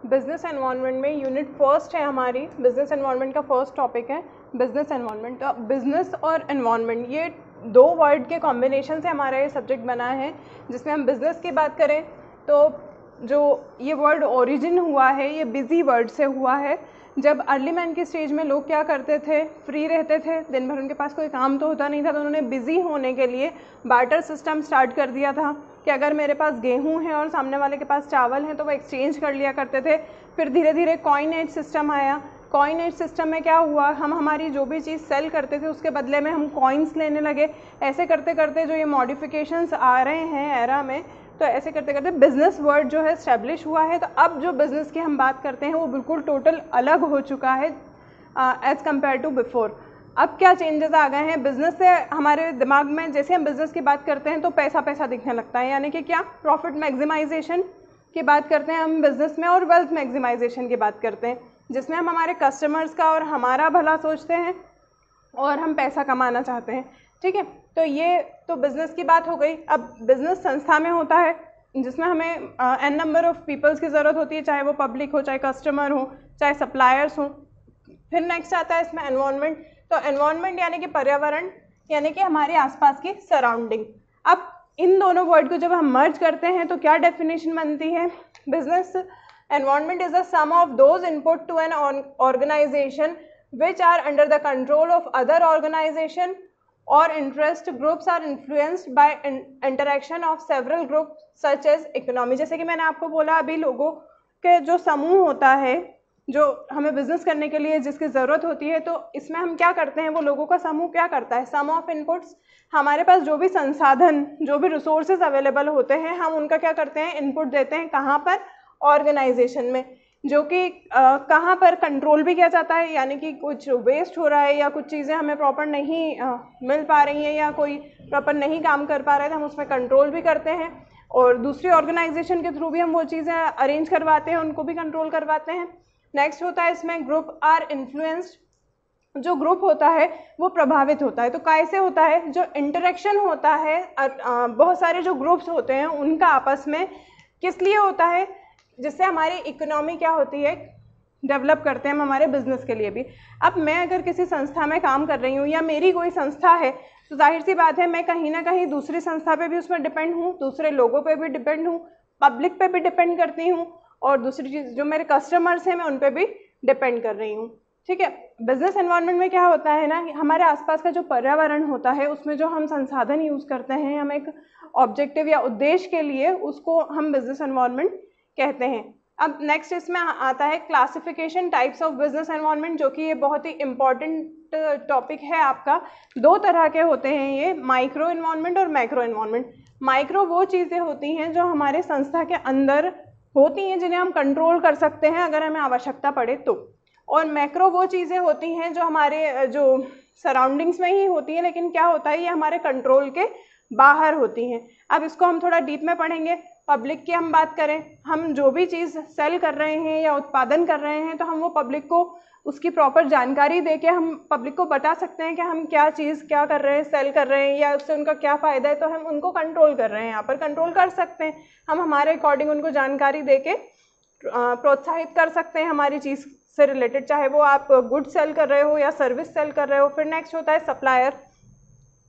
Business environment में unit first है हमारी। बिजनेस एनवायरनमेंट का फर्स्ट टॉपिक है बिजनेस एनवायरनमेंट। तो बिजनेस और एनवायरनमेंट ये दो वर्ड के कॉम्बिनेशन से हमारा ये सब्जेक्ट बना है, जिसमें हम बिजनेस की बात करें तो जो ये वर्ड ओरिजिन हुआ है ये बिजी वर्ड से हुआ है। जब अर्ली मैन की स्टेज में लोग क्या करते थे, फ्री रहते थे, दिन भर उनके पास कोई काम तो होता नहीं था, तो उन्होंने बिजी होने के लिए बार्टर सिस्टम स्टार्ट कर दिया था कि अगर मेरे पास गेहूं है और सामने वाले के पास चावल है तो वो एक्सचेंज कर लिया करते थे। फिर धीरे धीरे कॉइनेज सिस्टम आया। कॉइनेज सिस्टम में क्या हुआ, हम हमारी जो भी चीज़ सेल करते थे उसके बदले में हम कॉइन्स लेने लगे। ऐसे करते करते जो ये मॉडिफिकेशंस आ रहे हैं एरा में, तो ऐसे करते करते बिजनेस वर्ड जो है इस्टेब्लिश हुआ है। तो अब जो बिज़नेस की हम बात करते हैं वो बिल्कुल टोटल अलग हो चुका है एज़ कम्पेयर टू बिफोर। अब क्या चेंजेस आ गए हैं बिज़नेस से हमारे दिमाग में, जैसे हम बिज़नेस की बात करते हैं तो पैसा पैसा दिखने लगता है, यानी कि क्या, प्रॉफिट मैक्सिमाइजेशन की बात करते हैं हम बिज़नेस में, और वेल्थ मैक्सिमाइजेशन की बात करते हैं, जिसमें हम हमारे कस्टमर्स का और हमारा भला सोचते हैं और हम पैसा कमाना चाहते हैं। ठीक है, तो ये तो बिज़नेस की बात हो गई। अब बिज़नेस संस्था में होता है जिसमें हमें एन नंबर ऑफ़ पीपल्स की ज़रूरत होती है, चाहे वो पब्लिक हो, चाहे कस्टमर हो, चाहे सप्लायर्स हो। फिर नेक्स्ट आता है इसमें एनवायरनमेंट। तो एनवायरनमेंट यानी कि पर्यावरण, यानी कि हमारे आसपास की सराउंडिंग। अब इन दोनों वर्ड को जब हम मर्ज करते हैं तो क्या डेफिनेशन बनती है, business environment is the sum of those input to an organisation which are under the control of other organization or interest groups are influenced by interaction of several groups such as economy। जैसे कि मैंने आपको बोला अभी, लोगों के जो समूह होता है जो हमें बिजनेस करने के लिए जिसकी ज़रूरत होती है, तो इसमें हम क्या करते हैं, वो लोगों का समूह क्या करता है, सम ऑफ इनपुट्स, हमारे पास जो भी संसाधन, जो भी रिसोर्सेज अवेलेबल होते हैं, हम उनका क्या करते हैं, इनपुट देते हैं। कहाँ पर, ऑर्गेनाइजेशन में, जो कि कहाँ पर कंट्रोल भी किया जाता है, यानी कि कुछ वेस्ट हो रहा है या कुछ चीज़ें हमें प्रॉपर नहीं मिल पा रही हैं या कोई प्रॉपर नहीं काम कर पा रहा है, तो हम उसमें कंट्रोल भी करते हैं, और दूसरी ऑर्गेनाइजेशन के थ्रू भी हम वो चीज़ें अरेंज करवाते हैं, उनको भी कंट्रोल करवाते हैं। नेक्स्ट होता है इसमें ग्रुप आर इन्फ्लुएंस्ड। जो ग्रुप होता है वो प्रभावित होता है। तो कैसे होता है, जो इंटरेक्शन होता है बहुत सारे जो ग्रुप्स होते हैं उनका आपस में, किस लिए होता है, जिससे हमारी इकोनॉमी क्या होती है, डेवलप करते हैं हम हमारे बिजनेस के लिए भी। अब मैं अगर किसी संस्था में काम कर रही हूँ या मेरी कोई संस्था है, तो जाहिर सी बात है मैं कहीं ना कहीं दूसरी संस्था पे भी उसमें डिपेंड हूँ, दूसरे लोगों पे भी डिपेंड हूँ, पब्लिक पे भी डिपेंड करती हूँ, और दूसरी चीज़ जो मेरे कस्टमर्स हैं मैं उन पर भी डिपेंड कर रही हूँ। ठीक है, बिजनेस एनवायरनमेंट में क्या होता है ना, हमारे आसपास का जो पर्यावरण होता है उसमें जो हम संसाधन यूज़ करते हैं, हम एक ऑब्जेक्टिव या उद्देश्य के लिए, उसको हम बिजनेस एनवायरनमेंट कहते हैं। अब नेक्स्ट इसमें आता है classification types of business environment, जो कि ये बहुत ही इम्पॉर्टेंट टॉपिक है आपका। दो तरह के होते हैं ये, माइक्रो एनवायरनमेंट और मैक्रो एनवायरनमेंट। माइक्रो वो चीज़ें होती हैं जो हमारे संस्था के अंदर होती हैं, जिन्हें हम कंट्रोल कर सकते हैं अगर हमें आवश्यकता पड़े तो, और मैक्रो वो चीज़ें होती हैं जो हमारे जो सराउंडिंग्स में ही होती हैं, लेकिन क्या होता है, ये हमारे कंट्रोल के बाहर होती हैं। अब इसको हम थोड़ा डीप में पढ़ेंगे। पब्लिक की हम बात करें, हम जो भी चीज़ सेल कर रहे हैं या उत्पादन कर रहे हैं, तो हम वो पब्लिक को उसकी प्रॉपर जानकारी दे के हम पब्लिक को बता सकते हैं कि हम क्या चीज़ क्या कर रहे हैं, सेल कर रहे हैं, या उससे उनका क्या फ़ायदा है, तो हम उनको कंट्रोल कर रहे हैं। यहाँ पर कंट्रोल कर सकते हैं हम, हमारे अकॉर्डिंग उनको जानकारी दे के प्रोत्साहित कर सकते हैं हमारी चीज़ से रिलेटेड, चाहे वो आप गुड सेल कर रहे हो या सर्विस सेल कर रहे हो। फिर नेक्स्ट होता है सप्लायर।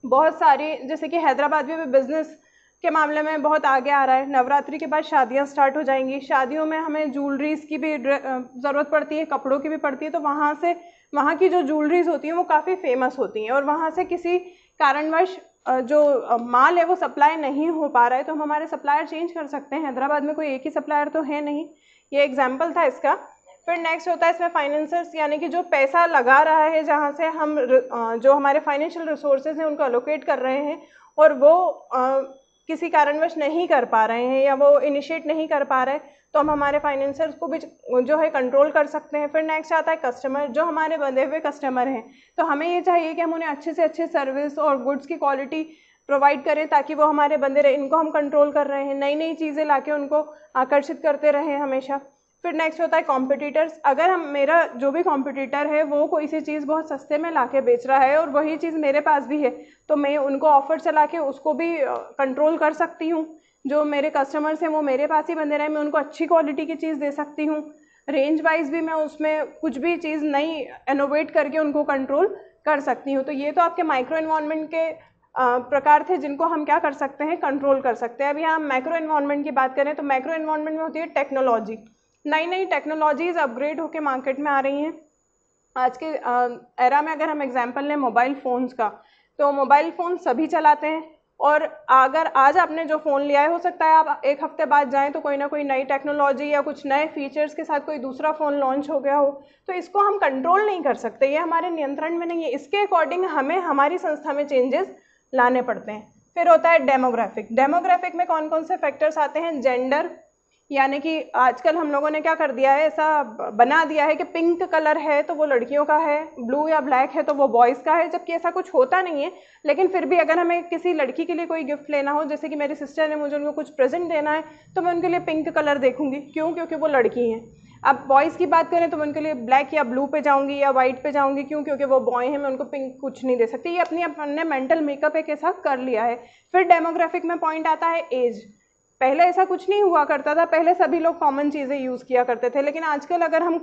बहुत सारी, जैसे कि हैदराबाद में भी बिज़नेस के मामले में बहुत आगे आ रहा है। नवरात्रि के बाद शादियां स्टार्ट हो जाएंगी, शादियों में हमें ज्वेलरीज की भी ज़रूरत पड़ती है, कपड़ों की भी पड़ती है, तो वहाँ की जो ज्वेलरीज होती हैं वो काफ़ी फेमस होती हैं, और वहाँ से किसी कारणवश जो माल है वो सप्लाई नहीं हो पा रहा है, तो हम हमारे सप्लायर चेंज कर सकते हैं। हैदराबाद में कोई एक ही सप्लायर तो है नहीं, ये एग्जाम्पल था इसका। फिर नेक्स्ट होता है इसमें फाइनेंसर्स, यानी कि जो पैसा लगा रहा है, जहाँ से हम जो हमारे फाइनेंशियल रिसोर्सेज हैं उनको एलोकेट कर रहे हैं, और वो किसी कारणवश नहीं कर पा रहे हैं या वो इनिशिएट नहीं कर पा रहे, तो हम हमारे फाइनेंसर्स को भी जो है कंट्रोल कर सकते हैं। फिर नेक्स्ट आता है कस्टमर, जो हमारे बंधे हुए कस्टमर हैं, तो हमें ये चाहिए कि हम उन्हें अच्छे से अच्छे सर्विस और गुड्स की क्वालिटी प्रोवाइड करें ताकि वो हमारे बंदे रहे। इनको हम कंट्रोल कर रहे हैं, नई नई चीज़ें लाके उनको आकर्षित करते रहें हमेशा। फिर नेक्स्ट होता है कॉम्पिटिटर्स। अगर हम, मेरा जो भी कॉम्पिटिटर है वो कोई सी चीज़ बहुत सस्ते में लाके बेच रहा है और वही चीज़ मेरे पास भी है, तो मैं उनको ऑफर चला के उसको भी कंट्रोल कर सकती हूँ। जो मेरे कस्टमर्स हैं वो मेरे पास ही बने रहे, मैं उनको अच्छी क्वालिटी की चीज़ दे सकती हूँ। रेंज वाइज भी मैं उसमें कुछ भी चीज़ नई इनोवेट करके उनको कंट्रोल कर सकती हूँ। तो ये तो आपके माइक्रो एनवायरनमेंट के प्रकार थे जिनको हम क्या कर सकते हैं, कंट्रोल कर सकते हैं। अभी हम मैक्रो एनवायरनमेंट की बात करें तो मैक्रो एनवायरनमेंट में होती है टेक्नोलॉजी। नई नई टेक्नोलॉजीज अपग्रेड होकर मार्केट में आ रही हैं। आज के एरा में अगर हम एग्जांपल लें मोबाइल फ़ोन्स का, तो मोबाइल फ़ोन सभी चलाते हैं, और अगर आज आपने जो फ़ोन लिया है, हो सकता है आप एक हफ्ते बाद जाएं तो कोई ना कोई नई टेक्नोलॉजी या कुछ नए फीचर्स के साथ कोई दूसरा फ़ोन लॉन्च हो गया हो। तो इसको हम कंट्रोल नहीं कर सकते, ये हमारे नियंत्रण में नहीं है। इसके अकॉर्डिंग हमें हमारी संस्था में चेंजेस लाने पड़ते हैं। फिर होता है डेमोग्राफिक। डेमोग्राफिक में कौन कौन से फैक्टर्स आते हैं? जेंडर, यानी कि आजकल हम लोगों ने क्या कर दिया है, ऐसा बना दिया है कि पिंक कलर है तो वो लड़कियों का है, ब्लू या ब्लैक है तो वो बॉयज़ का है, जबकि ऐसा कुछ होता नहीं है। लेकिन फिर भी अगर हमें किसी लड़की के लिए कोई गिफ्ट लेना हो, जैसे कि मेरी सिस्टर ने मुझे उनको कुछ प्रेजेंट देना है, तो मैं उनके लिए पिंक कलर देखूंगी। क्यों? क्योंकि वो लड़की हैं। अब बॉयज़ की बात करें तो मैं उनके लिए ब्लैक या ब्लू पे जाऊंगी या वाइट पे जाऊंगी। क्यों? क्योंकि वो बॉय हैं, मैं उनको पिंक कुछ नहीं दे सकती। ये अपने मेंटल मेकअप एक ऐसा कर लिया है। फिर डेमोग्राफिक में पॉइंट आता है एज। पहले ऐसा कुछ नहीं हुआ करता था, पहले सभी लोग कॉमन चीज़ें यूज़ किया करते थे। लेकिन आजकल अगर हम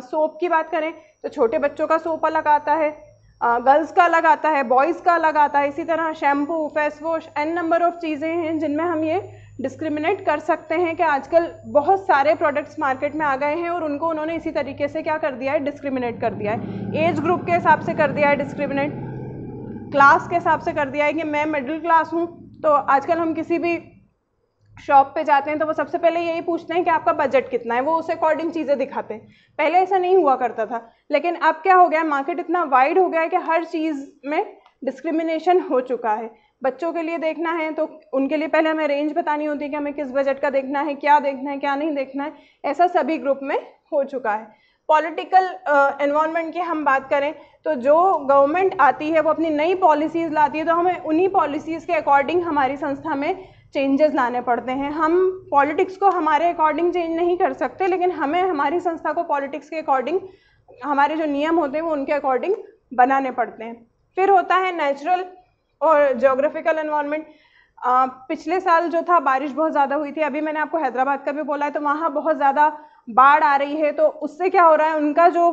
सोप की बात करें तो छोटे बच्चों का सोप अलग आता है, गर्ल्स का अलग आता है, बॉयज़ का अलग आता है। इसी तरह shampoo, face wash, n number of चीज़ें हैं जिनमें हम ये डिस्क्रिमिनेट कर सकते हैं कि आजकल बहुत सारे प्रोडक्ट्स मार्केट में आ गए हैं और उनको उन्होंने इसी तरीके से क्या कर दिया है, डिस्क्रिमिनेट कर दिया है। एज ग्रुप के हिसाब से कर दिया है डिस्क्रिमिनेट, क्लास के हिसाब से कर दिया है कि मैं मिडिल क्लास हूँ तो आजकल हम किसी भी शॉप पे जाते हैं तो वो सबसे पहले यही पूछते हैं कि आपका बजट कितना है, वो उस अकॉर्डिंग चीज़ें दिखाते हैं। पहले ऐसा नहीं हुआ करता था। लेकिन अब क्या हो गया, मार्केट इतना वाइड हो गया है कि हर चीज़ में डिस्क्रिमिनेशन हो चुका है। बच्चों के लिए देखना है तो उनके लिए पहले हमें रेंज बतानी होती है कि हमें किस बजट का देखना है, क्या देखना है, क्या नहीं देखना है। ऐसा सभी ग्रुप में हो चुका है। पॉलिटिकल एनवायरनमेंट की हम बात करें तो जो गवर्नमेंट आती है वो अपनी नई पॉलिसीज़ लाती है, तो हमें उन्हीं पॉलिसीज़ के अकॉर्डिंग हमारी संस्था में चेंजेस लाने पड़ते हैं। हम पॉलिटिक्स को हमारे अकॉर्डिंग चेंज नहीं कर सकते, लेकिन हमें हमारी संस्था को पॉलिटिक्स के अकॉर्डिंग, हमारे जो नियम होते हैं वो उनके अकॉर्डिंग बनाने पड़ते हैं। फिर होता है नेचुरल और ज्योग्राफिकल एनवायरनमेंट। पिछले साल जो था बारिश बहुत ज़्यादा हुई थी, अभी मैंने आपको हैदराबाद का भी बोला है, तो वहाँ बहुत ज़्यादा बाढ़ आ रही है। तो उससे क्या हो रहा है, उनका जो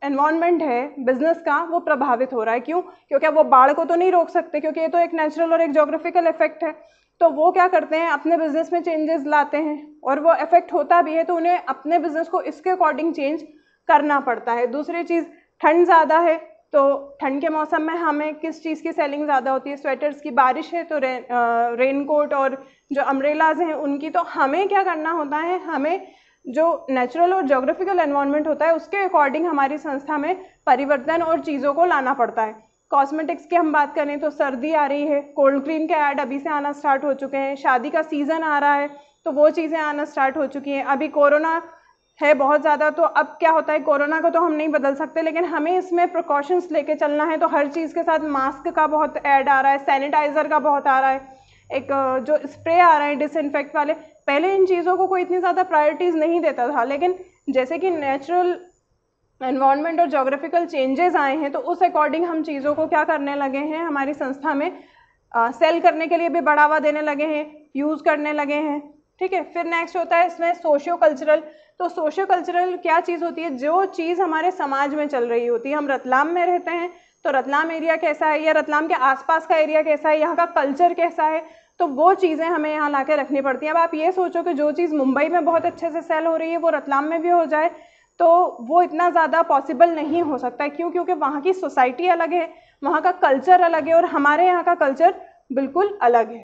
एनवायरनमेंट है बिजनेस का वो प्रभावित हो रहा है। क्यों? क्योंकि वो बाढ़ को तो नहीं रोक सकते, क्योंकि ये तो एक नेचुरल और एक ज्योग्राफिकल इफेक्ट है। तो वो क्या करते हैं, अपने बिजनेस में चेंजेस लाते हैं और वो इफेक्ट होता भी है तो उन्हें अपने बिजनेस को इसके अकॉर्डिंग चेंज करना पड़ता है। दूसरी चीज़, ठंड ज़्यादा है तो ठंड के मौसम में हमें किस चीज़ की सेलिंग ज़्यादा होती है? स्वेटर्स की। बारिश है तो रेनकोट और जो अम्ब्रेलाज हैं उनकी। तो हमें क्या करना होता है, हमें जो नेचुरल और ज्योग्राफिकल एनवायरनमेंट होता है उसके अकॉर्डिंग हमारी संस्था में परिवर्तन और चीज़ों को लाना पड़ता है। कॉस्मेटिक्स की हम बात करें तो सर्दी आ रही है, कोल्ड क्रीम के ऐड अभी से आना स्टार्ट हो चुके हैं। शादी का सीज़न आ रहा है तो वो चीज़ें आना स्टार्ट हो चुकी हैं। अभी कोरोना है बहुत ज़्यादा, तो अब क्या होता है, कोरोना को तो हम नहीं बदल सकते, लेकिन हमें इसमें प्रिकॉशंस लेके चलना है। तो हर चीज़ के साथ मास्क का बहुत ऐड आ रहा है, सैनिटाइज़र का बहुत आ रहा है, एक जो स्प्रे आ रहे हैं डिसइंफेक्ट वाले। पहले इन चीज़ों को कोई इतनी ज़्यादा प्रायोरिटीज़ नहीं देता था, लेकिन जैसे कि नेचुरल एनवायरनमेंट और जोग्राफिकल चेंजेस आए हैं तो उस अकॉर्डिंग हम चीज़ों को क्या करने लगे हैं, हमारी संस्था में सेल करने के लिए भी बढ़ावा देने लगे हैं, यूज़ करने लगे हैं। ठीक है। फिर नेक्स्ट होता है इसमें सोशियो कल्चरल। तो सोशियो कल्चरल क्या चीज़ होती है? जो चीज़ हमारे समाज में चल रही होती है। हम रतलाम में रहते हैं तो रतलाम एरिया कैसा है या रतलाम के आसपास का एरिया कैसा है, यहाँ का कल्चर कैसा है, तो वो चीज़ें हमें यहाँ ला के रखनी पड़ती हैं। अब आप ये सोचो कि जो चीज़ मुंबई में बहुत अच्छे से सेल हो रही है वो रतलाम में भी हो जाए, तो वो इतना ज़्यादा पॉसिबल नहीं हो सकता है। क्यों? क्योंकि वहाँ की सोसाइटी अलग है, वहाँ का कल्चर अलग है और हमारे यहाँ का कल्चर बिल्कुल अलग है।